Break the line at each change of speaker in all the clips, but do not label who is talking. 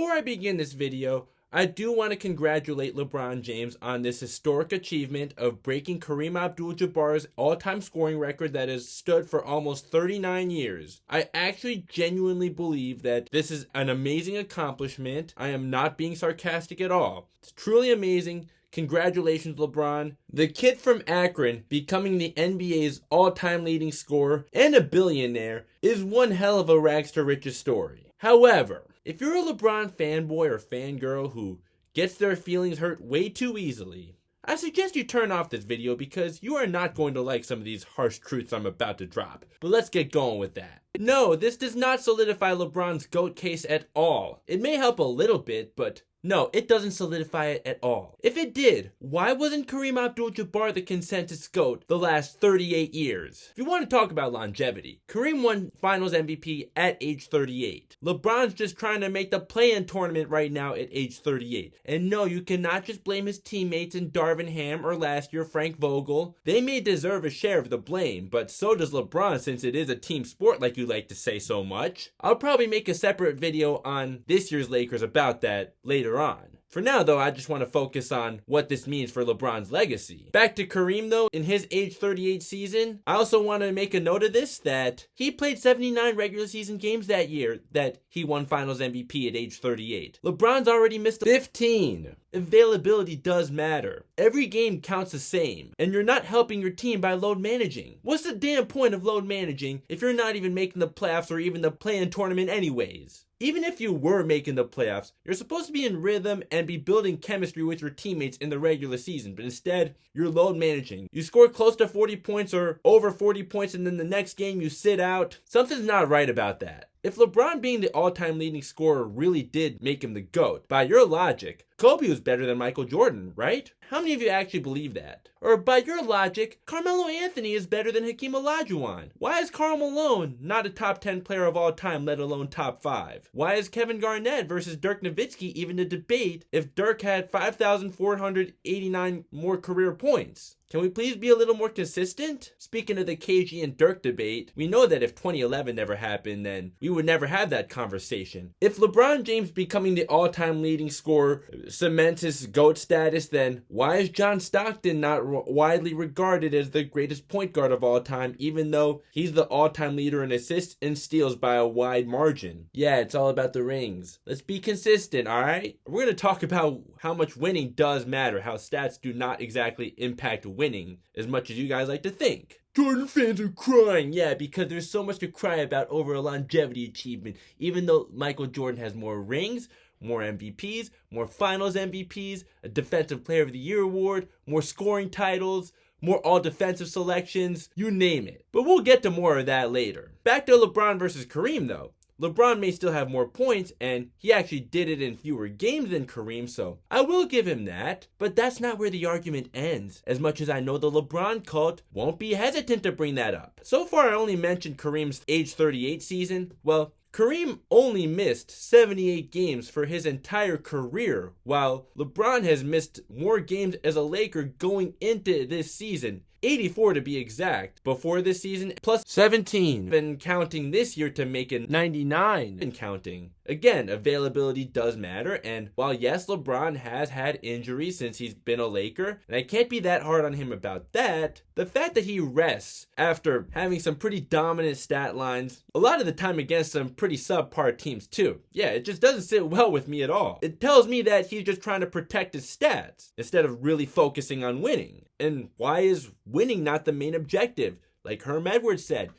Before I begin this video, I do want to congratulate LeBron James on this historic achievement of breaking Kareem Abdul-Jabbar's all-time scoring record that has stood for almost 39 years. I actually genuinely believe that this is an amazing accomplishment. I am not being sarcastic at all. It's truly amazing. Congratulations, LeBron. The kid from Akron becoming the NBA's all-time leading scorer and a billionaire is one hell of a rags to riches story. However, if you're a LeBron fanboy or fangirl who gets their feelings hurt way too easily, I suggest you turn off this video because you are not going to like some of these harsh truths I'm about to drop. But let's get going with that. No, this does not solidify LeBron's GOAT case at all. It may help a little bit, but no, it doesn't solidify it at all. If it did, why wasn't Kareem Abdul-Jabbar the consensus GOAT the last 38 years? If you want to talk about longevity, Kareem won Finals MVP at age 38. LeBron's just trying to make the play-in tournament right now at age 38. And no, you cannot just blame his teammates in Darvin Ham or last year Frank Vogel. They may deserve a share of the blame, but so does LeBron since it is a team sport like you like to say so much. I'll probably make a separate video on this year's Lakers about that later on. For now though, I just want to focus on what this means for LeBron's legacy. Back to Kareem though, in his age 38 season, I also want to make a note of this, that he played 79 regular season games that year that he won Finals MVP at age 38. LeBron's already missed 15. Availability does matter. Every game counts the same, and you're not helping your team by load managing. What's the damn point of load managing if you're not even making the playoffs or even the play-in tournament anyways? Even if you were making the playoffs, you're supposed to be in rhythm and be building chemistry with your teammates in the regular season, but instead, you're load managing. You score close to 40 points or over 40 points, and then the next game you sit out. Something's not right about that. If LeBron being the all-time leading scorer really did make him the GOAT, by your logic, Kobe was better than Michael Jordan, right? How many of you actually believe that? Or by your logic, Carmelo Anthony is better than Hakeem Olajuwon. Why is Karl Malone not a top 10 player of all time, let alone top 5? Why is Kevin Garnett versus Dirk Nowitzki even a debate if Dirk had 5,489 more career points? Can we please be a little more consistent? Speaking of the KG and Dirk debate, we know that if 2011 never happened, then we would never have that conversation. If LeBron James becoming the all-time leading scorer cements his GOAT status, then why is John Stockton not widely regarded as the greatest point guard of all time, even though he's the all-time leader in assists and steals by a wide margin? Yeah, it's all about the rings. Let's be consistent, alright? We're going to talk about how much winning does matter, how stats do not exactly impact winning as much as you guys like to think. Jordan fans are crying, yeah, because there's so much to cry about over a longevity achievement, even though Michael Jordan has more rings, more MVPs, more finals MVPs, a defensive player of the year award, more scoring titles, more all-defensive selections, you name it. But we'll get to more of that later. Back to LeBron versus Kareem though. LeBron may still have more points, and he actually did it in fewer games than Kareem, so I will give him that. But that's not where the argument ends, as much as I know the LeBron cult won't be hesitant to bring that up. So far I only mentioned Kareem's age 38 season. Well, Kareem only missed 78 games for his entire career, while LeBron has missed more games as a Laker going into this season. 84 to be exact, before this season, plus 17, and counting this year to make it 99 and counting. Again, availability does matter, and while yes, LeBron has had injuries since he's been a Laker, and I can't be that hard on him about that, the fact that he rests after having some pretty dominant stat lines, a lot of the time against some pretty subpar teams too. Yeah, it just doesn't sit well with me at all. It tells me that he's just trying to protect his stats, instead of really focusing on winning. And why is winning not the main objective? Like Herm Edwards said,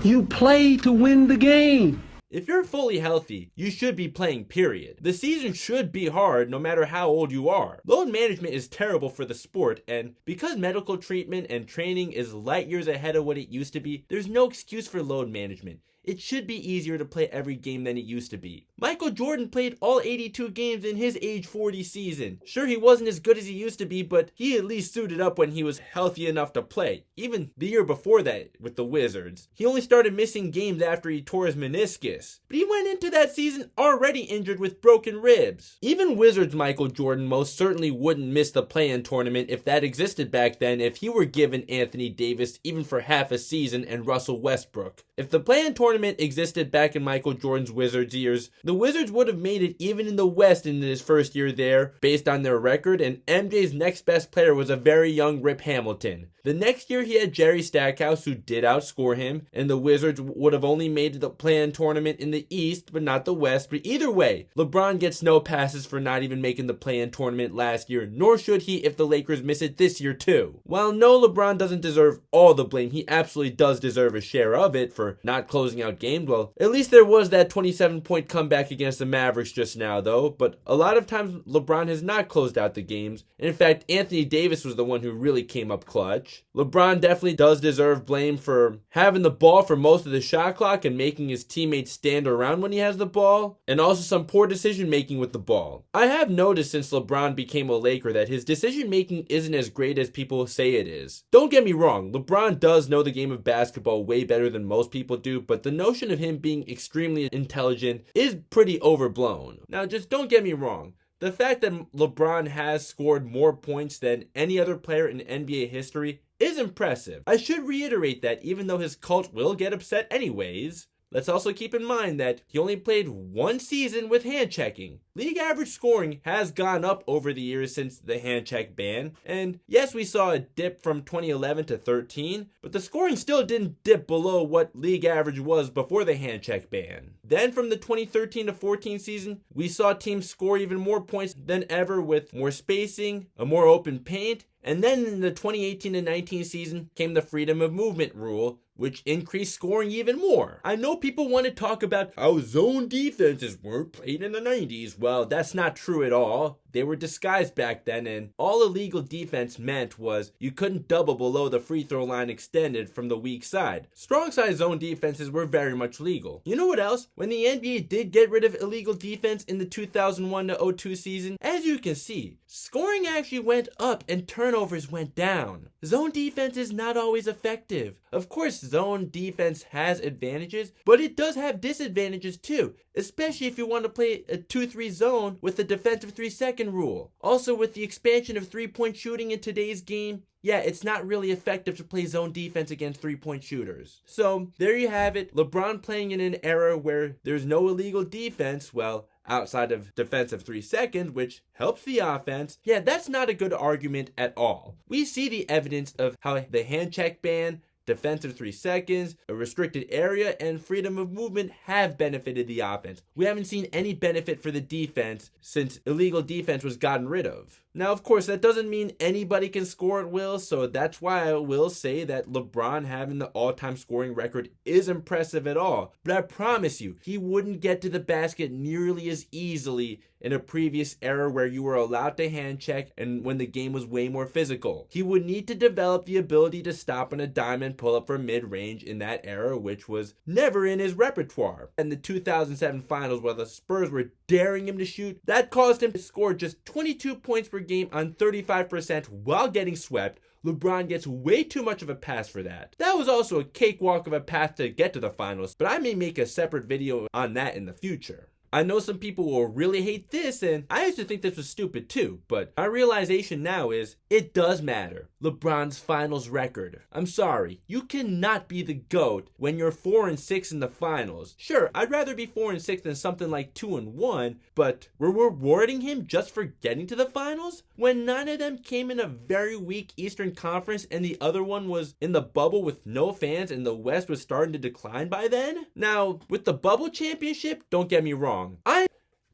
you play to win the game.
If you're fully healthy, you should be playing, period. The season should be hard no matter how old you are. Load management is terrible for the sport, and because medical treatment and training is light years ahead of what it used to be, there's no excuse for load management. It should be easier to play every game than it used to be. Michael Jordan played all 82 games in his age 40 season. Sure, he wasn't as good as he used to be, but he at least suited up when he was healthy enough to play. Even the year before that with the Wizards. He only started missing games after he tore his meniscus. But he went into that season already injured with broken ribs. Even Wizards Michael Jordan most certainly wouldn't miss the play-in tournament if that existed back then if he were given Anthony Davis even for half a season and Russell Westbrook. If the play-in tournament existed back in Michael Jordan's Wizards years, the the Wizards would have made it even in the West in his first year there based on their record, and MJ's next best player was a very young Rip Hamilton. The next year he had Jerry Stackhouse, who did outscore him, and the Wizards would have only made the play-in tournament in the East but not the West. But either way, LeBron gets no passes for not even making the play-in tournament last year, nor should he if the Lakers miss it this year too. While no, LeBron doesn't deserve all the blame, he absolutely does deserve a share of it for not closing out games well. At least there was that 27-point comeback against the Mavericks just now though, but a lot of times LeBron has not closed out the games. In fact, Anthony Davis was the one who really came up clutch. LeBron definitely does deserve blame for having the ball for most of the shot clock and making his teammates stand around when he has the ball, and also some poor decision making with the ball. I have noticed since LeBron became a Laker that his decision making isn't as great as people say it is. Don't get me wrong, LeBron does know the game of basketball way better than most people do, but the notion of him being extremely intelligent is pretty overblown. Now just don't get me wrong. The fact that LeBron has scored more points than any other player in NBA history is impressive. I should reiterate that even though his cult will get upset anyways, let's also keep in mind that he only played one season with hand checking. League average scoring has gone up over the years since the hand check ban, and yes, we saw a dip from 2011 to 13, but the scoring still didn't dip below what league average was before the hand check ban. Then from the 2013 to 14 season, we saw teams score even more points than ever with more spacing, a more open paint, and then in the 2018 to 19 season came the freedom of movement rule, which increased scoring even more. I know people want to talk about how zone defenses weren't played in the 90s. Well, that's not true at all. They were disguised back then, and all illegal defense meant was you couldn't double below the free throw line extended from the weak side. Strong side zone defenses were very much legal. You know what else? When the NBA did get rid of illegal defense in the 2001 to 02 season, as you can see, scoring actually went up and turnovers went down. Zone defense is not always effective. Of course, zone defense has advantages, but it does have disadvantages too, especially if you want to play a 2-3 zone with the defensive 3-second rule. Also, with the expansion of three-point shooting in today's game, yeah, it's not really effective to play zone defense against three-point shooters. So, there you have it. LeBron playing in an era where there's no illegal defense, well, outside of defensive 3-second, which helps the offense. Yeah, that's not a good argument at all. We see the evidence of how the hand check ban, defensive 3 seconds, a restricted area, and freedom of movement have benefited the offense. We haven't seen any benefit for the defense since illegal defense was gotten rid of. Now, of course, that doesn't mean anybody can score at will, so that's why I will say that LeBron having the all-time scoring record is impressive at all. But I promise you, he wouldn't get to the basket nearly as easily in a previous era where you were allowed to hand check and when the game was way more physical. He would need to develop the ability to stop on a dime and pull up from mid-range in that era, which was never in his repertoire. In the 2007 finals, where the Spurs were daring him to shoot, that caused him to score just 22 points per game on 35% while getting swept. LeBron gets way too much of a pass for that. That was also a cakewalk of a path to get to the finals, but I may make a separate video on that in the future. I know some people will really hate this, and I used to think this was stupid too, but my realization now is it does matter. LeBron's finals record. I'm sorry, you cannot be the GOAT when you're 4-6 in the finals. Sure, I'd rather be 4-6 than something like 2-1, but we're rewarding him just for getting to the finals? When 9 of them came in a very weak Eastern Conference and the other one was in the bubble with no fans and the West was starting to decline by then? Now, with the bubble championship, don't get me wrong, I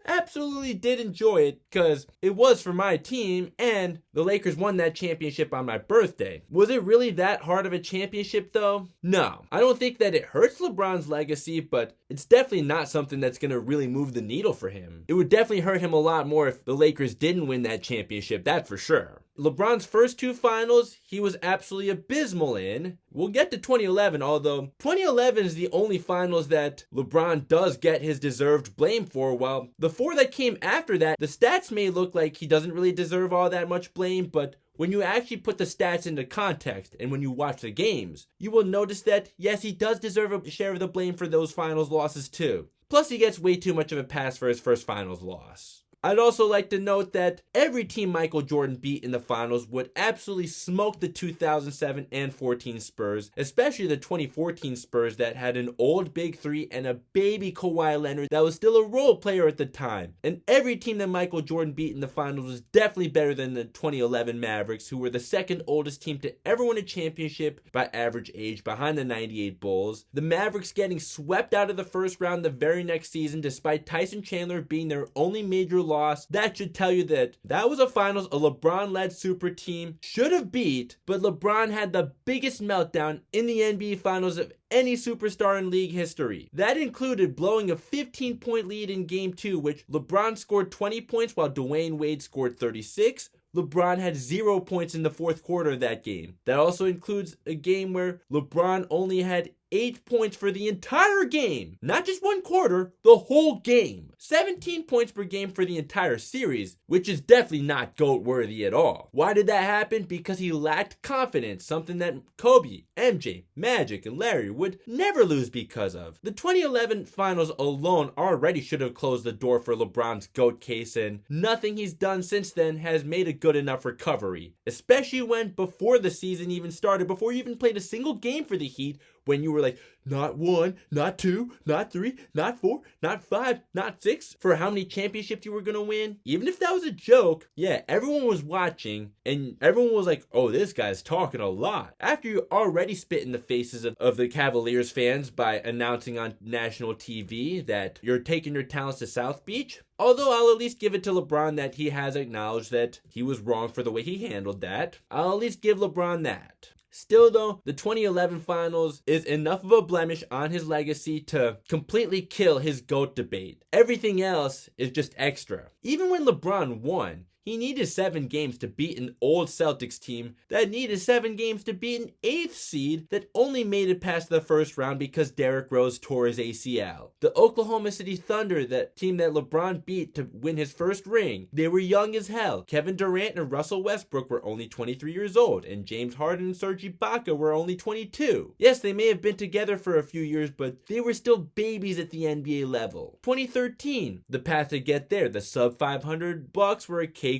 absolutely did enjoy it because it was for my team and the Lakers won that championship on my birthday. Was it really that hard of a championship though? No. I don't think that it hurts LeBron's legacy, but it's definitely not something that's going to really move the needle for him. It would definitely hurt him a lot more if the Lakers didn't win that championship, that's for sure. LeBron's first 2 finals, he was absolutely abysmal in. We'll get to 2011, although 2011 is the only finals that LeBron does get his deserved blame for, while the 4 that came after that, the stats may look like he doesn't really deserve all that much blame, but when you actually put the stats into context and when you watch the games, you will notice that, yes, he does deserve a share of the blame for those finals losses too. Plus, he gets way too much of a pass for his first finals loss. I'd also like to note that every team Michael Jordan beat in the finals would absolutely smoke the 2007 and 14 Spurs, especially the 2014 Spurs that had an old big three and a baby Kawhi Leonard that was still a role player at the time. And every team that Michael Jordan beat in the finals was definitely better than the 2011 Mavericks, who were the second oldest team to ever win a championship by average age behind the 98 Bulls. The Mavericks getting swept out of the first round the very next season despite Tyson Chandler being their only major loss. That should tell you that was a finals a LeBron-led super team should have beat, but LeBron had the biggest meltdown in the NBA finals of any superstar in league history. That included blowing a 15-point lead in Game 2, which LeBron scored 20 points while Dwayne Wade scored 36. LeBron had 0 points in the fourth quarter of that game. That also includes a game where LeBron only had 8 points for the entire game. Not just one quarter, the whole game. 17 points per game for the entire series, which is definitely not GOAT worthy at all. Why did that happen? Because he lacked confidence, something that Kobe, MJ, Magic, and Larry would never lose because of. The 2011 finals alone already should have closed the door for LeBron's GOAT case, and nothing he's done since then has made a good enough recovery. Especially when, before the season even started, before you even played a single game for the Heat, when you were like, not 1, not 2, not 3, not 4, not 5, not 6, for how many championships you were going to win. Even if that was a joke, yeah, everyone was watching, and everyone was like, oh, this guy's talking a lot. After you already spit in the faces of the Cavaliers fans by announcing on national TV that you're taking your talents to South Beach. Although I'll at least give it to LeBron that he has acknowledged that he was wrong for the way he handled that. I'll at least give LeBron that. Still though, the 2011 finals is enough of a blemish on his legacy to completely kill his GOAT debate. Everything else is just extra. Even when LeBron won, he needed 7 games to beat an old Celtics team that needed 7 games to beat an 8th seed that only made it past the first round because Derrick Rose tore his ACL. The Oklahoma City Thunder, that team that LeBron beat to win his first ring, they were young as hell. Kevin Durant and Russell Westbrook were only 23 years old, and James Harden and Serge Ibaka were only 22. Yes, they may have been together for a few years, but they were still babies at the NBA level. 2013, the path to get there, the sub 500 Bucks were a cakewalk,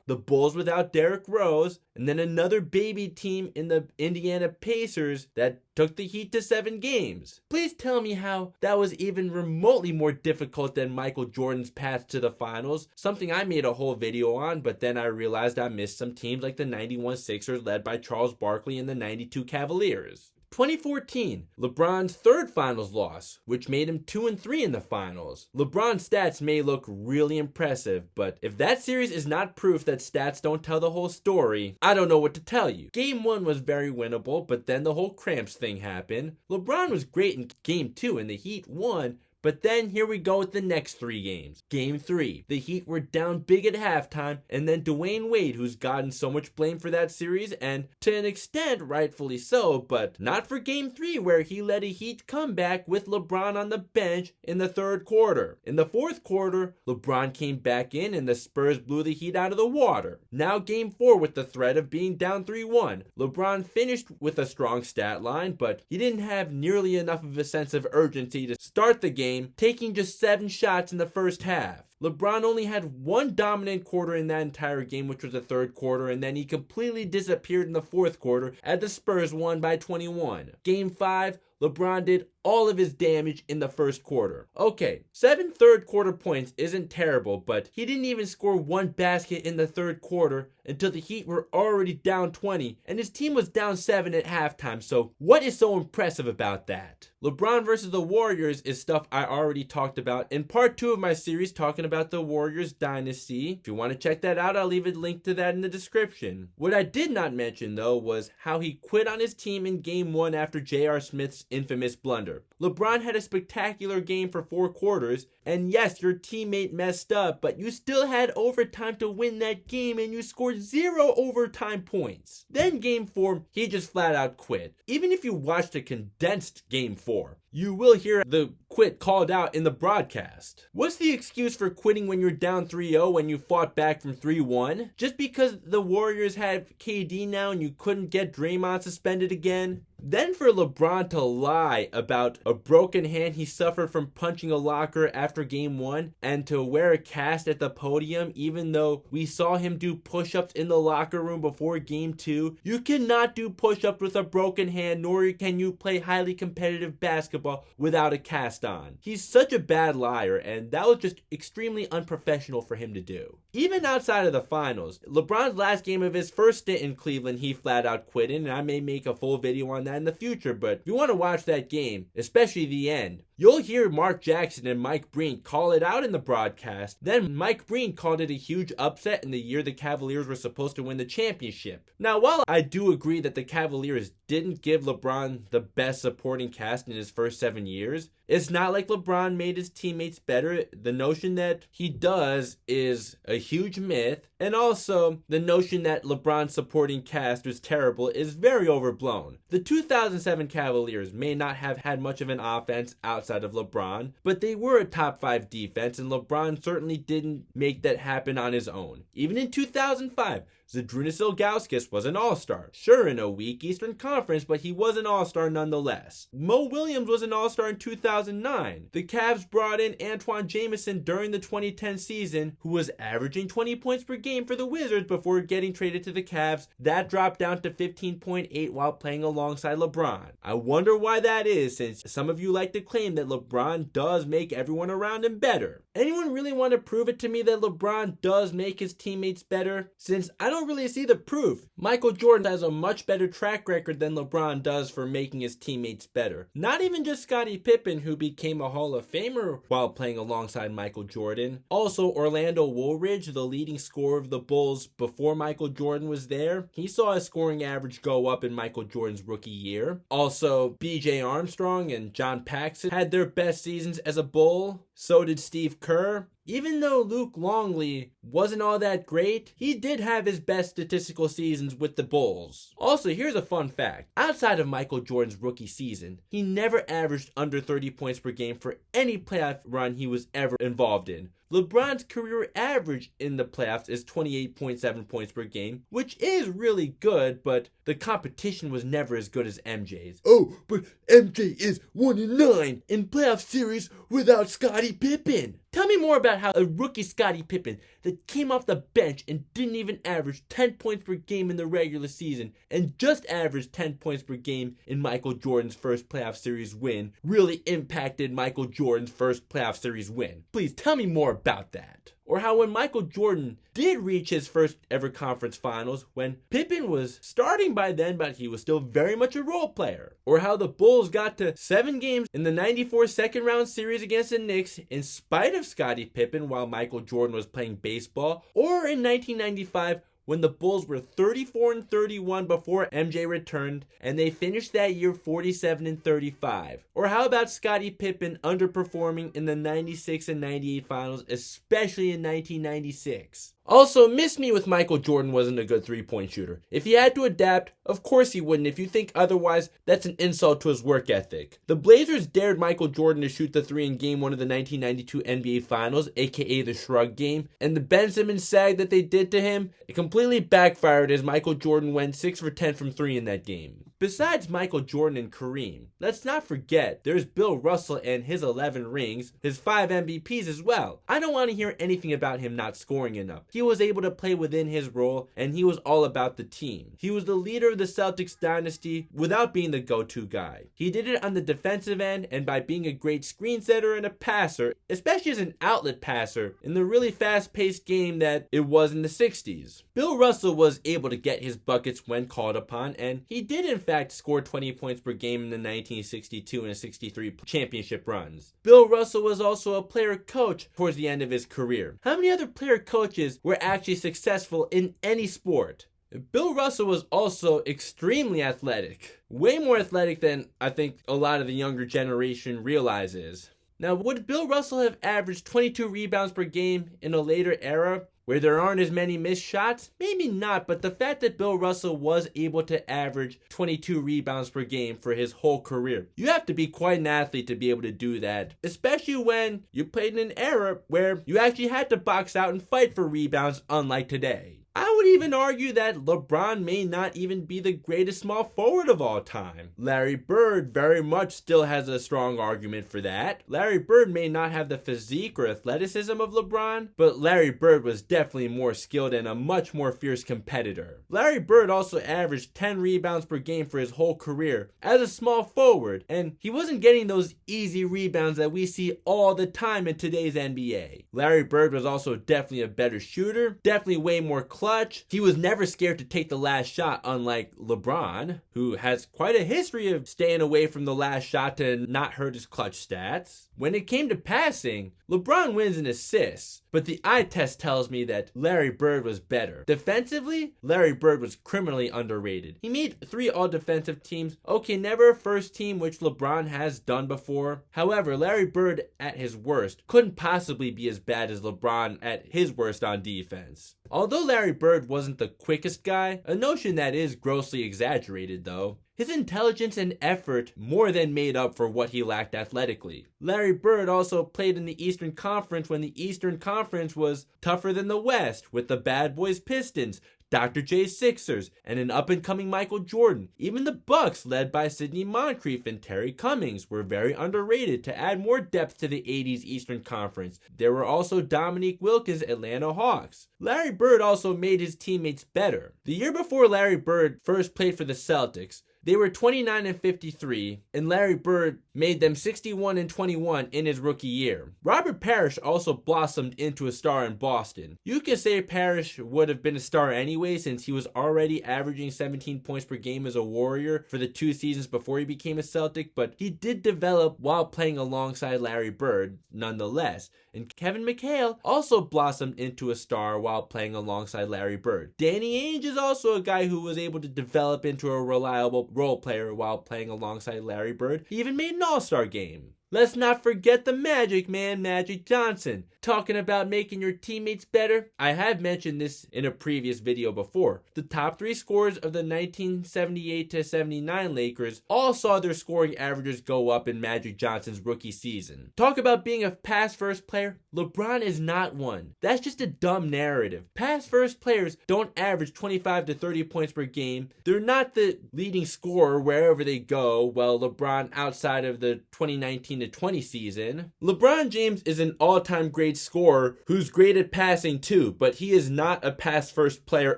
the Bulls without Derrick Rose, and then another baby team in the Indiana Pacers that took the Heat to 7 games. Please tell me how that was even remotely more difficult than Michael Jordan's path to the finals, something I made a whole video on, but then I realized I missed some teams like the 91 Sixers led by Charles Barkley and the 92 Cavaliers. 2014, LeBron's third finals loss, which made him 2-3 in the finals. LeBron's stats may look really impressive, but if that series is not proof that stats don't tell the whole story, I don't know what to tell you. Game 1 was very winnable, but then the whole cramps thing happened. LeBron was great in Game 2 and the Heat won, but then here we go with the next 3 games. Game 3, the Heat were down big at halftime, and then Dwayne Wade, who's gotten so much blame for that series, and to an extent, rightfully so, but not for Game 3, where he led a Heat comeback with LeBron on the bench in the third quarter. In the fourth quarter, LeBron came back in, and the Spurs blew the Heat out of the water. Now Game 4 with the threat of being down 3-1. LeBron finished with a strong stat line, but he didn't have nearly enough of a sense of urgency to start the game, taking just 7 shots in the first half. LeBron only had 1 dominant quarter in that entire game, which was the third quarter, and then he completely disappeared in the fourth quarter as the Spurs won by 21. Game 5, LeBron did all of his damage in the first quarter. Okay, 7 third quarter points isn't terrible, but he didn't even score 1 basket in the third quarter until the Heat were already down 20, and his team was down 7 at halftime, so what is so impressive about that? LeBron versus the Warriors is stuff I already talked about in part 2 of my series talking about the Warriors dynasty. If you want to check that out, I'll leave a link to that in the description. What I did not mention though was how he quit on his team in Game 1 after J.R. Smith's infamous blunder. LeBron had a spectacular game for 4 quarters, and yes, your teammate messed up, but you still had overtime to win that game and you scored 0 overtime points. Then Game 4, he just flat out quit. Even if you watched a condensed Game 4, you will hear the quit called out in the broadcast. What's the excuse for quitting when you're down 3-0 when you fought back from 3-1? Just because the Warriors have KD now and you couldn't get Draymond suspended again? Then for LeBron to lie about a broken hand he suffered from punching a locker after after game 1 and to wear a cast at the podium even though we saw him do push-ups in the locker room before game 2. You cannot do push-ups with a broken hand, nor can you play highly competitive basketball without a cast on. He's such a bad liar, and that was just extremely unprofessional for him to do. Even outside of the finals, LeBron's last game of his first stint in Cleveland, he flat out quit in, and I may make a full video on that in the future, but if you want to watch that game, especially the end, you'll hear Mark Jackson and Mike Breen call it out in the broadcast. Then Mike Breen called it a huge upset in the year the Cavaliers were supposed to win the championship. Now, while I do agree that the Cavaliers didn't give LeBron the best supporting cast in his first 7 years, it's not like LeBron made his teammates better. The notion that he does is a huge myth, and also the notion that LeBron's supporting cast was terrible is very overblown. The 2007 Cavaliers may not have had much of an offense outside of LeBron, but they were a top 5 defense, and LeBron certainly didn't make that happen on his own. Even in 2005, Zydrunas Ilgauskas was an all-star. Sure, in a weak Eastern Conference, but he was an all-star nonetheless. Mo Williams was an all-star in 2009. The Cavs brought in Antoine Jamison during the 2010 season, who was averaging 20 points per game for the Wizards before getting traded to the Cavs. That dropped down to 15.8 while playing alongside LeBron. I wonder why that is, since some of you like to claim that LeBron does make everyone around him better. Anyone really want to prove it to me that LeBron does make his teammates better? Since I don't really see the proof. Michael Jordan has a much better track record than LeBron does for making his teammates better. Not even just Scottie Pippen, who became a Hall of Famer while playing alongside Michael Jordan. Also, Orlando Woolridge, the leading scorer of the Bulls before Michael Jordan was there. He saw his scoring average go up in Michael Jordan's rookie year. Also, B.J. Armstrong and John Paxson had their best seasons as a Bull. So did Steve Kerr. Even though Luke Longley wasn't all that great, he did have his best statistical seasons with the Bulls. Also, here's a fun fact. Outside of Michael Jordan's rookie season, he never averaged under 30 points per game for any playoff run he was ever involved in. LeBron's career average in the playoffs is 28.7 points per game, which is really good, but the competition was never as good as MJ's. Oh, but MJ is 1-9 in playoff series without Scottie Pippen. Tell me more about how a rookie Scottie Pippen that came off the bench and didn't even average 10 points per game in the regular season and just averaged 10 points per game in Michael Jordan's first playoff series win really impacted Michael Jordan's first playoff series win. Please tell me more about that. Or how when Michael Jordan did reach his first ever conference finals, when Pippen was starting by then, but he was still very much a role player. Or how the Bulls got to 7 games in the 94 second round series against the Knicks in spite of Scottie Pippen while Michael Jordan was playing baseball. Or in 1995, when the Bulls were 34-31 before MJ returned, and they finished that year 47-35. Or how about Scottie Pippen underperforming in the 96 and 98 finals, especially in 1996? Also, miss me with Michael Jordan wasn't a good three-point shooter. If he had to adapt, of course he wouldn't. If you think otherwise, that's an insult to his work ethic. The Blazers dared Michael Jordan to shoot the 3 in Game 1 of the 1992 NBA Finals, aka the Shrug Game, and the Ben Simmons sag that they did to him, it completely backfired as Michael Jordan went 6 for 10 from 3 in that game. Besides Michael Jordan and Kareem, let's not forget there's Bill Russell and his 11 rings, his 5 MVPs as well. I don't want to hear anything about him not scoring enough. He was able to play within his role, and he was all about the team. He was the leader of the Celtics dynasty without being the go-to guy. He did it on the defensive end and by being a great screen setter and a passer, especially as an outlet passer in the really fast-paced game that it was in the 60s. Bill Russell was able to get his buckets when called upon, and he did in fact score 20 points per game in the 1962 and 63 championship runs. Bill Russell was also a player coach towards the end of his career. How many other player coaches were actually successful in any sport? Bill Russell was also extremely athletic. Way more athletic than I think a lot of the younger generation realizes. Now, would Bill Russell have averaged 22 rebounds per game in a later era where there aren't as many missed shots? Maybe not, but the fact that Bill Russell was able to average 22 rebounds per game for his whole career, you have to be quite an athlete to be able to do that, especially when you played in an era where you actually had to box out and fight for rebounds, unlike today. I would even argue that LeBron may not even be the greatest small forward of all time. Larry Bird very much still has a strong argument for that. Larry Bird may not have the physique or athleticism of LeBron, but Larry Bird was definitely more skilled and a much more fierce competitor. Larry Bird also averaged 10 rebounds per game for his whole career as a small forward, and he wasn't getting those easy rebounds that we see all the time in today's NBA. Larry Bird was also definitely a better shooter, definitely way more clutch. He was never scared to take the last shot, unlike LeBron, who has quite a history of staying away from the last shot to not hurt his clutch stats. When it came to passing, LeBron wins in assists, but the eye test tells me that Larry Bird was better. Defensively, Larry Bird was criminally underrated. He made 3 all-defensive teams. Okay, never a first team, which LeBron has done before. However, Larry Bird at his worst couldn't possibly be as bad as LeBron at his worst on defense. Although Larry Bird wasn't the quickest guy, a notion that is grossly exaggerated though, his intelligence and effort more than made up for what he lacked athletically. Larry Bird also played in the Eastern Conference when the Eastern Conference was tougher than the West, with the Bad Boys Pistons, Dr. J Sixers, and an up-and-coming Michael Jordan. Even the Bucks, led by Sidney Moncrief and Terry Cummings, were very underrated to add more depth to the 80s Eastern Conference. There were also Dominique Wilkins' Atlanta Hawks. Larry Bird also made his teammates better. The year before Larry Bird first played for the Celtics, they were 29-53, and Larry Bird made them 61-21 in his rookie year. Robert Parrish also blossomed into a star in Boston. You could say Parrish would have been a star anyway, since he was already averaging 17 points per game as a Warrior for the 2 seasons before he became a Celtic, but he did develop while playing alongside Larry Bird nonetheless. And Kevin McHale also blossomed into a star while playing alongside Larry Bird. Danny Ainge is also a guy who was able to develop into a reliable role player while playing alongside Larry Bird. He even made an all-star game. Let's not forget the Magic Man, Magic Johnson. Talking about making your teammates better, I have mentioned this in a previous video before. The top 3 scorers of the 1978-79 Lakers all saw their scoring averages go up in Magic Johnson's rookie season. Talk about being a pass-first player. LeBron is not one. That's just a dumb narrative. Pass-first players don't average 25 to 30 points per game. They're not the leading scorer wherever they go, while LeBron outside of the 2019-20 season. LeBron James is an all-time great scorer who's great at passing too, but he is not a pass-first player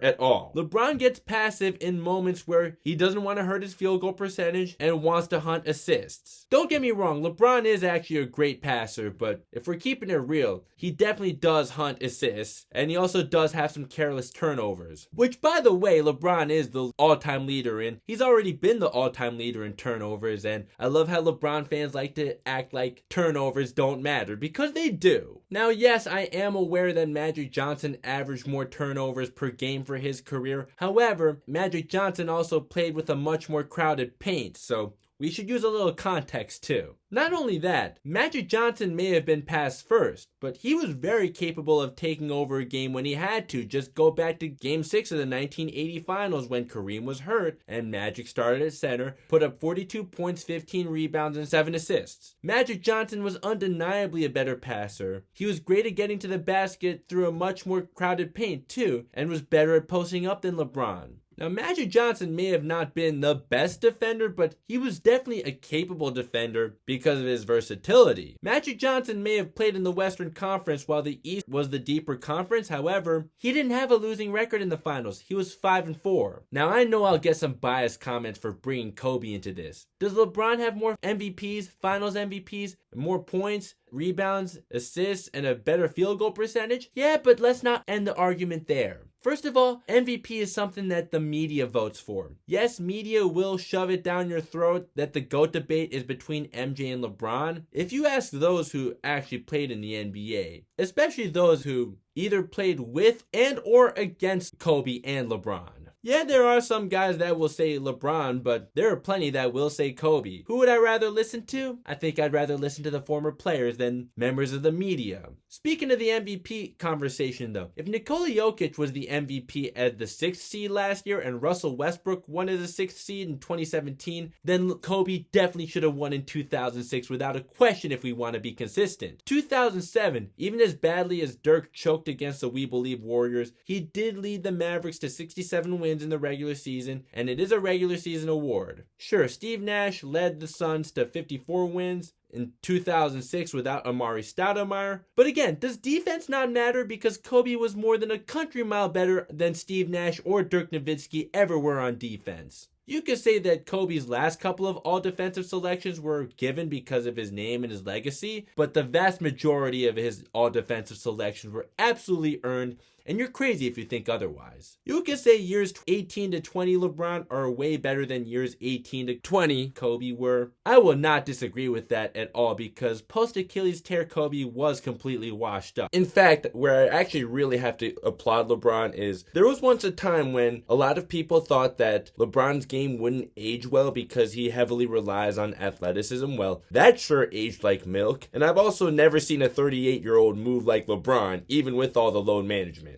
at all. LeBron gets passive in moments where he doesn't want to hurt his field goal percentage and wants to hunt assists. Don't get me wrong, LeBron is actually a great passer, but if we're keeping it real, he definitely does hunt assists, and he also does have some careless turnovers. Which, by the way, LeBron is the all-time leader in. He's already been the all-time leader in turnovers, and I love how LeBron fans like to act like turnovers don't matter, because they do. Now, yes, I am aware that Magic Johnson averaged more turnovers per game for his career. However, Magic Johnson also played with a much more crowded paint, so we should use a little context too. Not only that, Magic Johnson may have been pass first, but he was very capable of taking over a game when he had to. Just go back to Game 6 of the 1980 Finals when Kareem was hurt and Magic started at center, put up 42 points, 15 rebounds, and 7 assists. Magic Johnson was undeniably a better passer. He was great at getting to the basket through a much more crowded paint too, and was better at posting up than LeBron. Now, Magic Johnson may have not been the best defender, but he was definitely a capable defender because of his versatility. Magic Johnson may have played in the Western Conference while the East was the deeper conference. However, he didn't have a losing record in the finals. He was 5-4. Now, I know I'll get some biased comments for bringing Kobe into this. Does LeBron have more MVPs, finals MVPs, more points, rebounds, assists, and a better field goal percentage? Yeah, but let's not end the argument there. First of all, MVP is something that the media votes for. Yes, media will shove it down your throat that the GOAT debate is between MJ and LeBron. If you ask those who actually played in the NBA, especially those who either played with and or against Kobe and LeBron, Yeah, there are some guys that will say LeBron, but there are plenty that will say Kobe. Who would I rather listen to? I think I'd rather listen to the former players than members of the media. Speaking of the MVP conversation though, if Nikola Jokic was the MVP as the 6th seed last year and Russell Westbrook won as the 6th seed in 2017, then Kobe definitely should have won in 2006 without a question if we want to be consistent. 2007, even as badly as Dirk choked against the We Believe Warriors, he did lead the Mavericks to 67 wins in the regular season, and it is a regular season award. Sure, Steve Nash led the Suns to 54 wins in 2006 without Amari Stoudemire. But again, does defense not matter because Kobe was more than a country mile better than Steve Nash or Dirk Nowitzki ever were on defense? You could say that Kobe's last couple of all-defensive selections were given because of his name and his legacy, but the vast majority of his all-defensive selections were absolutely earned, and you're crazy if you think otherwise. You could say years 18 to 20 LeBron are way better than years 18 to 20 Kobe were. I will not disagree with that at all because post-Achilles tear Kobe was completely washed up. In fact, where I actually really have to applaud LeBron is there was once a time when a lot of people thought that LeBron's game wouldn't age well because he heavily relies on athleticism. Well, that sure aged like milk. And I've also never seen a 38-year-old move like LeBron, even with all the load management.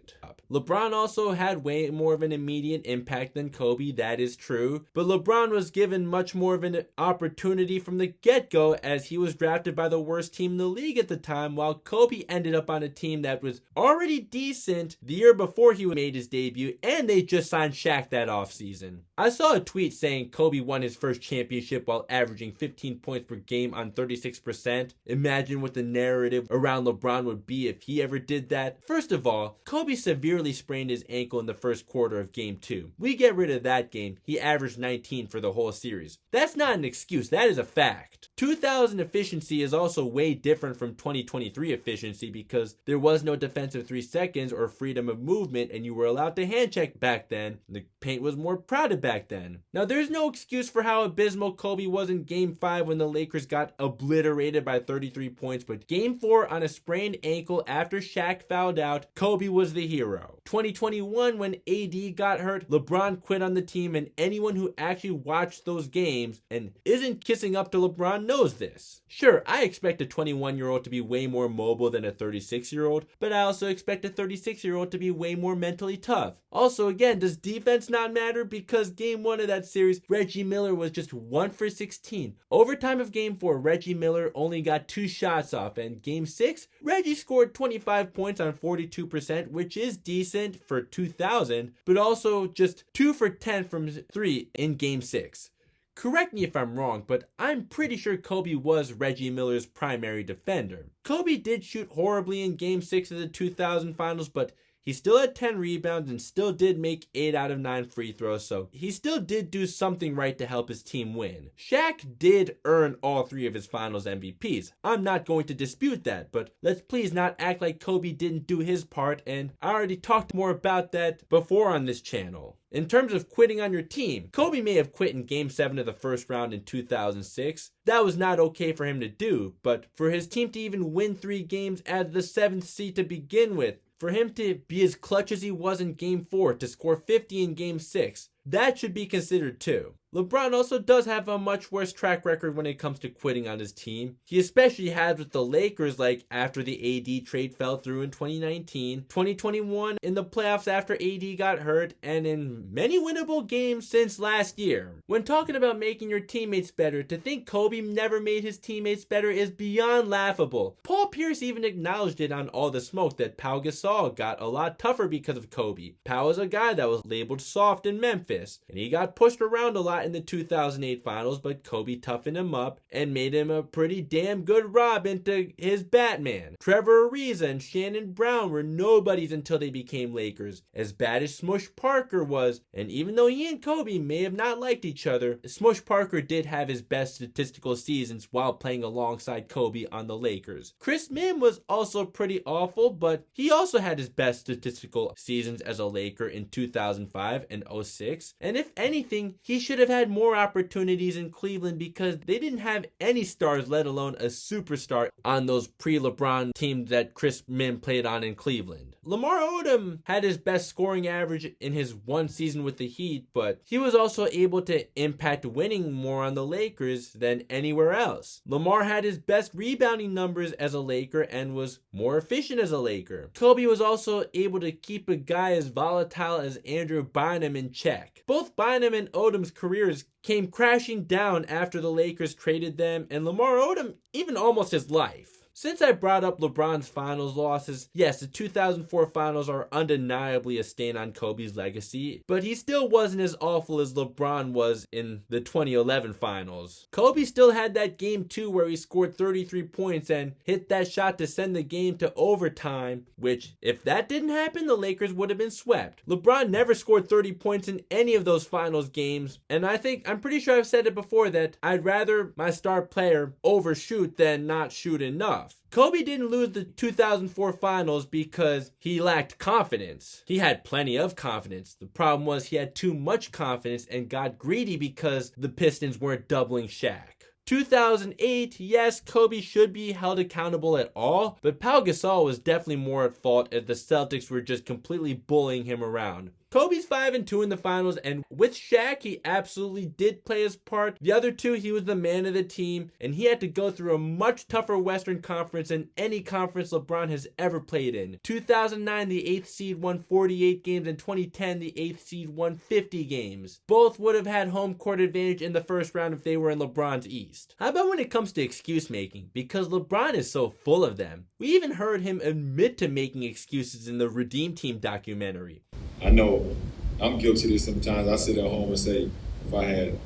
LeBron also had way more of an immediate impact than Kobe, that is true, but LeBron was given much more of an opportunity from the get-go as he was drafted by the worst team in the league at the time, while Kobe ended up on a team that was already decent the year before he made his debut, and they just signed Shaq that offseason. I saw a tweet saying Kobe won his first championship while averaging 15 points per game on 36%. Imagine what the narrative around LeBron would be if he ever did that. First of all, Kobe severely sprained his ankle in the first quarter of game 2. We get rid of that game, he averaged 19 for the whole series. That's not an excuse, that is a fact. 2000 efficiency is also way different from 2023 efficiency because there was no defensive 3 seconds or freedom of movement and you were allowed to hand check back then. The paint was more crowded back then. Now there's no excuse for how abysmal Kobe was in game 5 when the Lakers got obliterated by 33 points, but game 4 on a sprained ankle after Shaq fouled out, Kobe was the hero. 2021 when AD got hurt, LeBron quit on the team, and anyone who actually watched those games and isn't kissing up to LeBron knows this. Sure, I expect a 21-year-old to be way more mobile than a 36-year-old, but I also expect a 36-year-old to be way more mentally tough. Also, again, does defense not matter? Because game 1 of that series, Reggie Miller was just 1 for 16. Overtime of game 4, Reggie Miller only got 2 shots off, and game 6, Reggie scored 25 points on 42%, which is decent for 2000, but also just 2 for 10 from 3 in game 6. Correct me if I'm wrong, but I'm pretty sure Kobe was Reggie Miller's primary defender. Kobe did shoot horribly in game 6 of the 2000 finals, but he still had 10 rebounds and still did make 8 out of 9 free throws, so he still did do something right to help his team win. Shaq did earn all 3 of his finals MVPs. I'm not going to dispute that, but let's please not act like Kobe didn't do his part, and I already talked more about that before on this channel. In terms of quitting on your team, Kobe may have quit in Game 7 of the first round in 2006. That was not okay for him to do, but for his team to even win 3 games as the 7th seed to begin with, for him to be as clutch as he was in Game 4, to score 50 in Game 6, that should be considered too. LeBron also does have a much worse track record when it comes to quitting on his team. He especially has with the Lakers, like after the AD trade fell through in 2019, 2021 in the playoffs after AD got hurt, and in many winnable games since last year. When talking about making your teammates better, to think Kobe never made his teammates better is beyond laughable. Paul Pierce even acknowledged it on All the Smoke that Pau Gasol got a lot tougher because of Kobe. Pau is a guy that was labeled soft in Memphis, and he got pushed around a lot in the 2008 finals, but Kobe toughened him up and made him a pretty damn good Robin to his Batman. Trevor Ariza and Shannon Brown were nobodies until they became Lakers. As bad as Smush Parker was, and even though he and Kobe may have not liked each other, Smush Parker did have his best statistical seasons while playing alongside Kobe on the Lakers. Chris Mim was also pretty awful, but he also had his best statistical seasons as a Laker in 2005 and 06, and if anything, he should have have had more opportunities in Cleveland because they didn't have any stars, let alone a superstar, on those pre-LeBron teams that Chris Min played on in Cleveland. Lamar Odom had his best scoring average in his one season with the Heat, but he was also able to impact winning more on the Lakers than anywhere else. Lamar had his best rebounding numbers as a Laker and was more efficient as a Laker. Kobe was also able to keep a guy as volatile as Andrew Bynum in check. Both Bynum and Odom's careers came crashing down after the Lakers traded them, and Lamar Odom even almost his life. Since I brought up LeBron's finals losses, yes, the 2004 finals are undeniably a stain on Kobe's legacy, but he still wasn't as awful as LeBron was in the 2011 finals. Kobe still had that game 2 where he scored 33 points and hit that shot to send the game to overtime, which, if that didn't happen, the Lakers would have been swept. LeBron never scored 30 points in any of those finals games, and I'm pretty sure I've said it before that I'd rather my star player overshoot than not shoot enough. Kobe didn't lose the 2004 finals because he lacked confidence. He had plenty of confidence. The problem was he had too much confidence and got greedy because the Pistons weren't doubling Shaq. 2008, yes, Kobe should be held accountable at all, but Pau Gasol was definitely more at fault as the Celtics were just completely bullying him around. Kobe's 5-2 in the finals, and with Shaq, he absolutely did play his part. The other two, he was the man of the team, and he had to go through a much tougher Western Conference than any conference LeBron has ever played in. 2009, the 8th seed won 48 games, and 2010, the 8th seed won 50 games. Both would have had home court advantage in the first round if they were in LeBron's East. How about when it comes to excuse making? Because LeBron is so full of them. We even heard him admit to making excuses in the Redeem Team documentary.
I know I'm guilty of this sometimes. I sit at home and say, if I had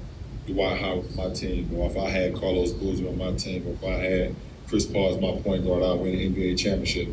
Dwight Howard on my team, or if I had Carlos Boozer on my team, or if I had Chris Paul as my point guard, I'd win an NBA championship.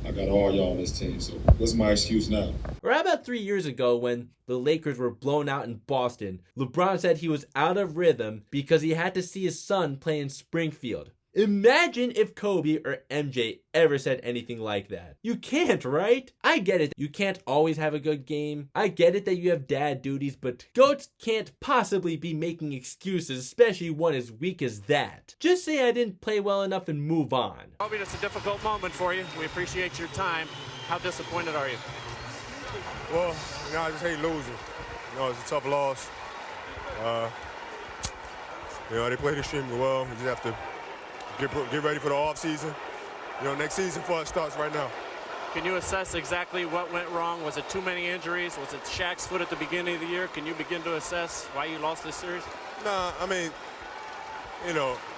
I got all y'all on this team, so what's my excuse now?
Or how about 3 years ago when the Lakers were blown out in Boston? LeBron said he was out of rhythm because he had to see his son play in Springfield. Imagine if Kobe or MJ ever said anything like that. You can't, right? I get it. You can't always have a good game. I get it that you have dad duties, but GOATs can't possibly be making excuses, especially one as weak as that. Just say I didn't play well enough and move on.
Kobe, it's a difficult moment for you. We appreciate your time. How disappointed are you?
Well, I just hate losing. It's a tough loss. They played extremely well. We just have to get ready for the off season. Next season for us starts right now.
Can you assess exactly what went wrong? Was it too many injuries? Was it Shaq's foot at the beginning of the year? Can you begin to assess why you lost this series?
Nah,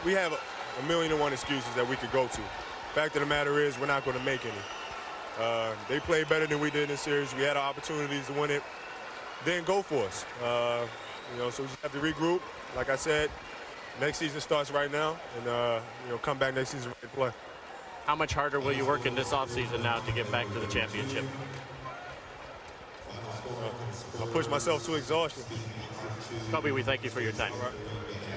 we have a million and one excuses that we could go to. Fact of the matter is, we're not going to make any. They played better than we did in this series. We had our opportunities to win it. Didn't go for us. So we just have to regroup. Like I said, next season starts right now, and come back next season ready to play.
How much harder will you work in this offseason now to get back to the championship?
I'll push myself to exhaustion.
Kobe, we thank you for your time.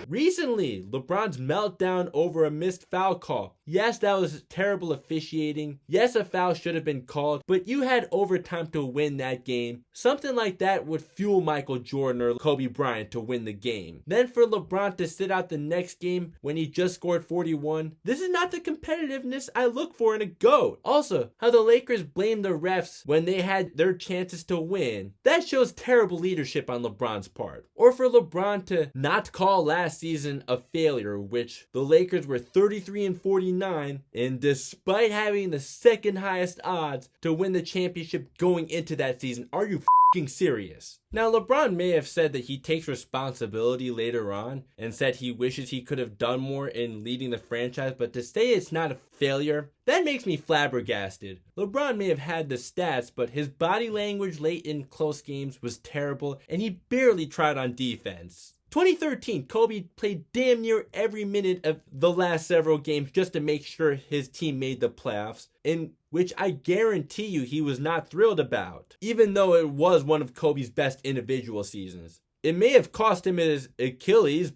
Recently, LeBron's meltdown over a missed foul call. Yes, that was terrible officiating. Yes, a foul should have been called, but you had overtime to win that game. Something like that would fuel Michael Jordan or Kobe Bryant to win the game. Then for LeBron to sit out the next game when he just scored 41, this is not the competitiveness I look for in a GOAT. Also, how the Lakers blamed the refs when they had their chances to win. That shows terrible leadership on LeBron's part. Or for LeBron to not call last season a failure, which the Lakers were 33-49, and despite having the second highest odds to win the championship going into that season. Are you f***ing serious? Now, LeBron may have said that he takes responsibility later on and said he wishes he could have done more in leading the franchise, but to say it's not a failure, that makes me flabbergasted. LeBron may have had the stats, but his body language late in close games was terrible, and he barely tried on defense. 2013, Kobe played damn near every minute of the last several games just to make sure his team made the playoffs, in which I guarantee you he was not thrilled about, even though it was one of Kobe's best individual seasons. It may have cost him his Achilles,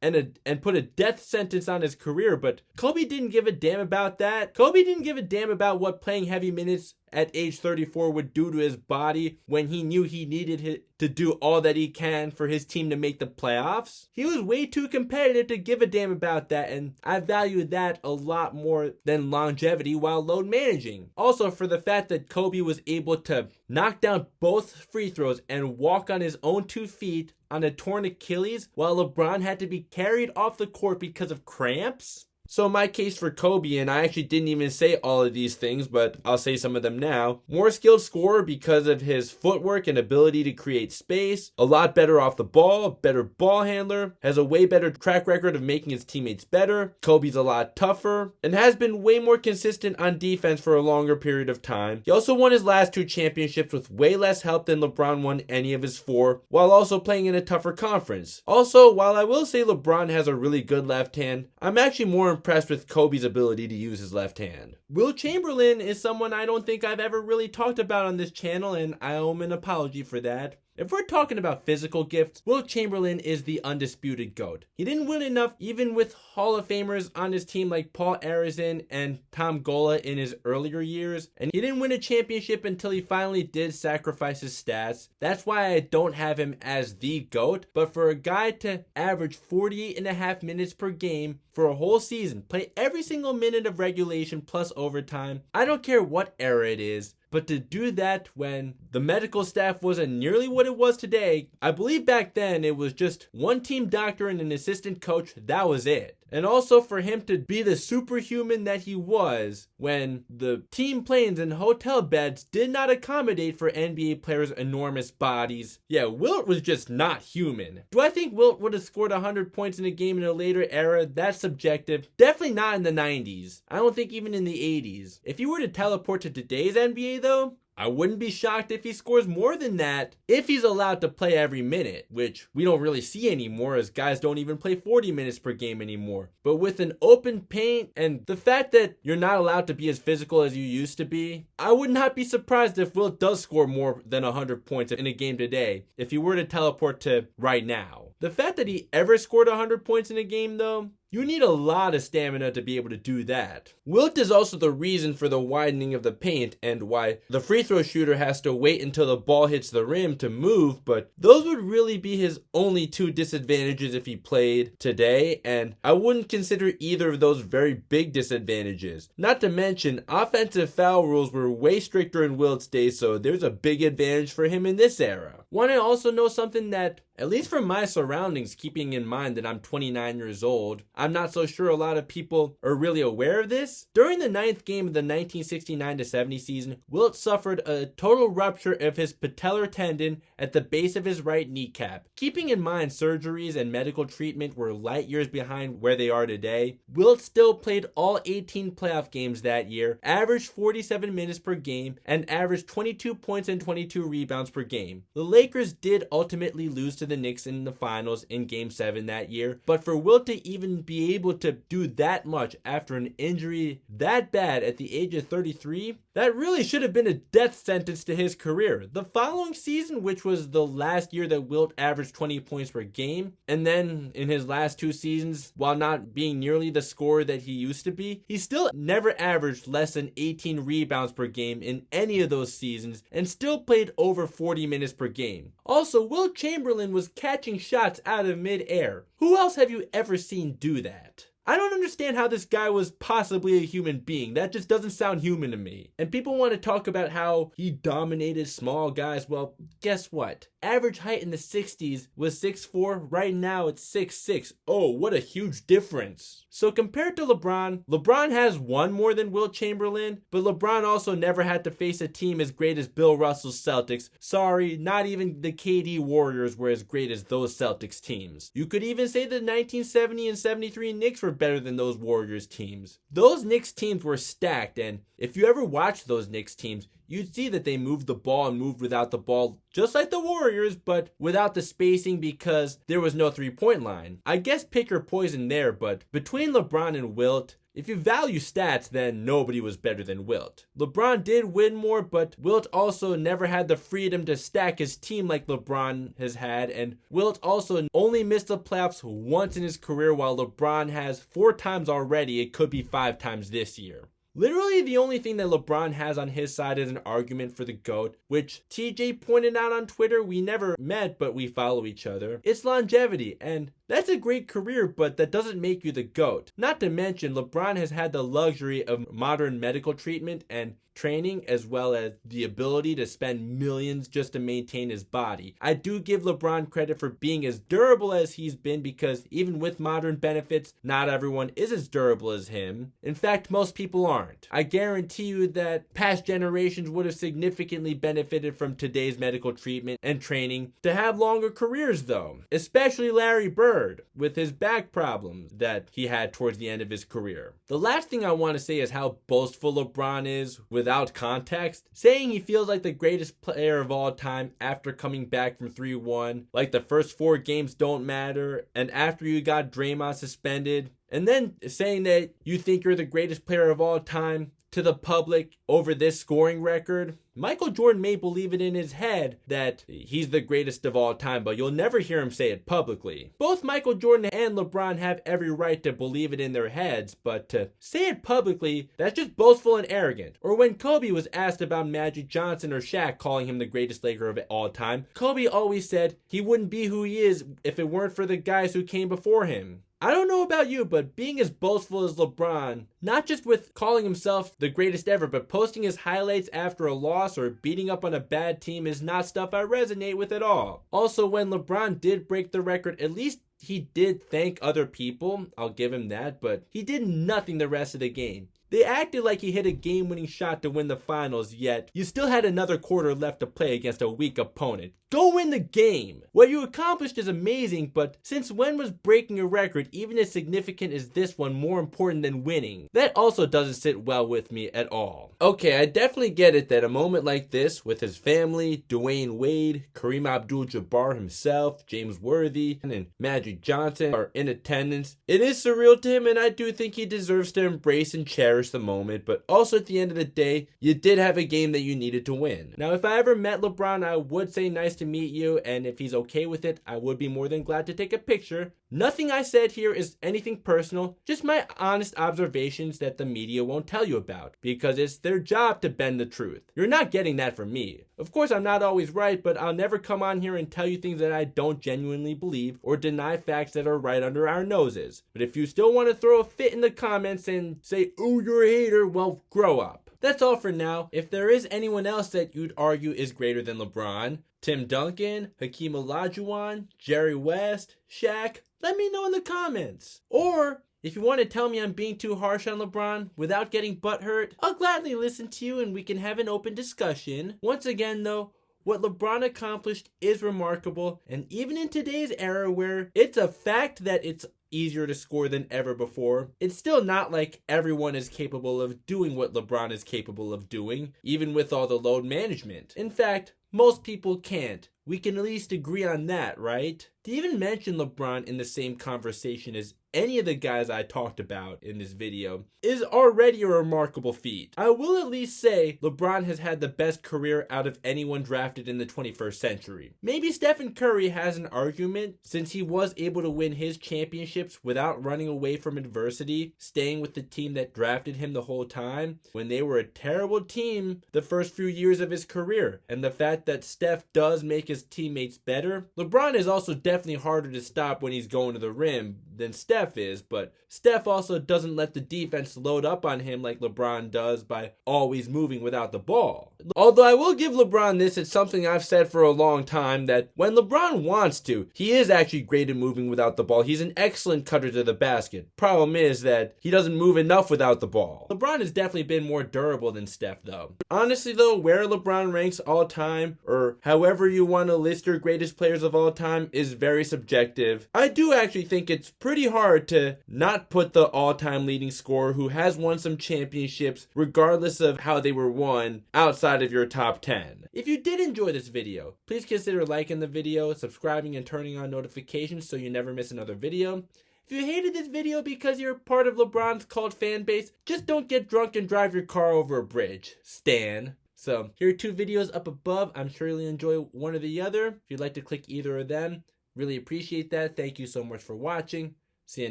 and put a death sentence on his career, but Kobe didn't give a damn about that. Kobe didn't give a damn about what playing heavy minutes at age 34 would do to his body when he knew he needed to do all that he can for his team to make the playoffs. He was way too competitive to give a damn about that, and I value that a lot more than longevity while load managing. Also, for the fact that Kobe was able to knock down both free throws and walk on his own 2 feet on a torn Achilles while LeBron had to be carried off the court because of cramps. So my case for Kobe, and I actually didn't even say all of these things, but I'll say some of them now. More skilled scorer because of his footwork and ability to create space. A lot better off the ball, better ball handler. Has a way better track record of making his teammates better. Kobe's a lot tougher and has been way more consistent on defense for a longer period of time. He also won his last 2 championships with way less help than LeBron won any of his 4, while also playing in a tougher conference. Also, while I will say LeBron has a really good left hand, I'm actually more impressed with Kobe's ability to use his left hand. Wilt Chamberlain is someone I don't think I've ever really talked about on this channel, and I owe him an apology for that. If we're talking about physical gifts, Wilt Chamberlain is the undisputed GOAT. He didn't win enough even with Hall of Famers on his team like Paul Arizin and Tom Gola in his earlier years, and he didn't win a championship until he finally did sacrifice his stats. That's why I don't have him as the GOAT, but for a guy to average 48.5 minutes per game for a whole season, play every single minute of regulation plus overtime, I don't care what era it is, but to do that when the medical staff wasn't nearly what it was today, I believe back then it was just one team doctor and an assistant coach, that was it. And also for him to be the superhuman that he was when the team planes and hotel beds did not accommodate for NBA players' enormous bodies. Yeah, Wilt was just not human. Do I think Wilt would have scored 100 points in a game in a later era? That's subjective. Definitely not in the 90s. I don't think even in the 80s. If you were to teleport to today's NBA though, I wouldn't be shocked if he scores more than that if he's allowed to play every minute, which we don't really see anymore as guys don't even play 40 minutes per game anymore. But with an open paint and the fact that you're not allowed to be as physical as you used to be, I would not be surprised if Wilt does score more than 100 points in a game today if he were to teleport to right now. The fact that he ever scored 100 points in a game though, you need a lot of stamina to be able to do that. Wilt is also the reason for the widening of the paint and why the free throw shooter has to wait until the ball hits the rim to move, but those would really be his only 2 disadvantages if he played today, and I wouldn't consider either of those very big disadvantages. Not to mention, offensive foul rules were way stricter in Wilt's day, so there's a big advantage for him in this era. Want to also know something that, at least from my surroundings, keeping in mind that I'm 29 years old, I'm not so sure a lot of people are really aware of this. During the 9th game of the 1969-70 season, Wilt suffered a total rupture of his patellar tendon at the base of his right kneecap. Keeping in mind surgeries and medical treatment were light years behind where they are today, Wilt still played all 18 playoff games that year, averaged 47 minutes per game, and averaged 22 points and 22 rebounds per game. The Lakers did ultimately lose to the Knicks in the finals in Game 7 that year, but for Wilt to even be able to do that much after an injury that bad at the age of 33, that really should have been a death sentence to his career. The following season, which was the last year that Wilt averaged 20 points per game, and then in his last 2 seasons, while not being nearly the scorer that he used to be, he still never averaged less than 18 rebounds per game in any of those seasons and still played over 40 minutes per game. Also, Wilt Chamberlain was catching shots out of mid-air. Who else have you ever seen do that? I don't understand how this guy was possibly a human being. That just doesn't sound human to me. And people want to talk about how he dominated small guys. Well, guess what? Average height in the 60s was 6'4". Right now it's 6'6". Oh, what a huge difference. So compared to LeBron, LeBron has won more than Wilt Chamberlain, but LeBron also never had to face a team as great as Bill Russell's Celtics. Sorry, not even the KD Warriors were as great as those Celtics teams. You could even say the 1970 and 73 Knicks were better than those Warriors teams. Those Knicks teams were stacked, and if you ever watched those Knicks teams, you'd see that they moved the ball and moved without the ball, just like the Warriors, but without the spacing because there was no three-point line. I guess pick your poison there, but between LeBron and Wilt, if you value stats, then nobody was better than Wilt. LeBron did win more, but Wilt also never had the freedom to stack his team like LeBron has had, and Wilt also only missed the playoffs once in his career, while LeBron has 4 times already. It could be 5 times this year. Literally the only thing that LeBron has on his side is an argument for the GOAT, which TJ pointed out on Twitter. We never met, but we follow each other. It's longevity, and that's a great career, but that doesn't make you the GOAT. Not to mention, LeBron has had the luxury of modern medical treatment and training, as well as the ability to spend millions just to maintain his body. I do give LeBron credit for being as durable as he's been, because even with modern benefits, not everyone is as durable as him. In fact, most people aren't. I guarantee you that past generations would have significantly benefited from today's medical treatment and training to have longer careers though. Especially Larry Bird, with his back problems that he had towards the end of his career. The last thing I want to say is how boastful LeBron is without context, saying he feels like the greatest player of all time after coming back from 3-1, like the first 4 games don't matter, and after you got Draymond suspended, and then saying that you think you're the greatest player of all time to the public over this scoring record. Michael Jordan may believe it in his head that he's the greatest of all time, but you'll never hear him say it publicly. Both Michael Jordan and LeBron have every right to believe it in their heads, but to say it publicly, that's just boastful and arrogant. Or when Kobe was asked about Magic Johnson or Shaq calling him the greatest Laker of all time, Kobe always said he wouldn't be who he is if it weren't for the guys who came before him. I don't know about you, but being as boastful as LeBron, not just with calling himself the greatest ever, but posting his highlights after a loss or beating up on a bad team is not stuff I resonate with at all. Also, when LeBron did break the record, at least he did thank other people. I'll give him that, but he did nothing the rest of the game. They acted like he hit a game-winning shot to win the finals, yet you still had another quarter left to play against a weak opponent. Go win the game! What you accomplished is amazing, but since when was breaking a record, even as significant as this one, more important than winning? That also doesn't sit well with me at all. Okay, I definitely get it that a moment like this, with his family, Dwayne Wade, Kareem Abdul-Jabbar himself, James Worthy, and Magic Johnson are in attendance, it is surreal to him, and I do think he deserves to embrace and cherish the moment, but also at the end of the day, you did have a game that you needed to win. Now, if I ever met LeBron, I would say nice to meet you, and if he's okay with it, I would be more than glad to take a picture. Nothing I said here is anything personal, just my honest observations that the media won't tell you about, because it's their job to bend the truth. You're not getting that from me. Of course, I'm not always right, but I'll never come on here and tell you things that I don't genuinely believe or deny facts that are right under our noses. But if you still want to throw a fit in the comments and say, "Ooh, you're a hater," well, grow up. That's all for now. If there is anyone else that you'd argue is greater than LeBron, Tim Duncan, Hakeem Olajuwon, Jerry West, Shaq, let me know in the comments. Or if you want to tell me I'm being too harsh on LeBron without getting butthurt, I'll gladly listen to you and we can have an open discussion. Once again though, what LeBron accomplished is remarkable, and even in today's era where it's a fact that it's easier to score than ever before, it's still not like everyone is capable of doing what LeBron is capable of doing, even with all the load management. In fact, most people can't. We can at least agree on that, right? To even mention LeBron in the same conversation as any of the guys I talked about in this video is already a remarkable feat. I will at least say LeBron has had the best career out of anyone drafted in the 21st century. Maybe Stephen Curry has an argument, since he was able to win his championships without running away from adversity, staying with the team that drafted him the whole time, when they were a terrible team the first few years of his career. And the fact that Steph does make his teammates better. LeBron is also definitely harder to stop when he's going to the rim than Steph is, but Steph also doesn't let the defense load up on him like LeBron does by always moving without the ball. Although I will give LeBron this, it's something I've said for a long time, that when LeBron wants to, he is actually great at moving without the ball. He's an excellent cutter to the basket. Problem is that he doesn't move enough without the ball. LeBron has definitely been more durable than Steph though. Honestly though, where LeBron ranks all time, or however you want to list your greatest players of all time, is very subjective. I do actually think it's pretty hard to not put the all-time leading scorer who has won some championships, regardless of how they were won, outside of your top 10. If you did enjoy this video, please consider liking the video, subscribing, and turning on notifications so you never miss another video. If you hated this video because you're part of LeBron's cult fan base, just don't get drunk and drive your car over a bridge. Stan. So, here are 2 videos up above. I'm sure you'll enjoy one or the other. If you'd like to click either of them, really appreciate that. Thank you so much for watching. See you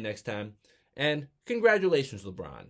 next time. And congratulations, LeBron.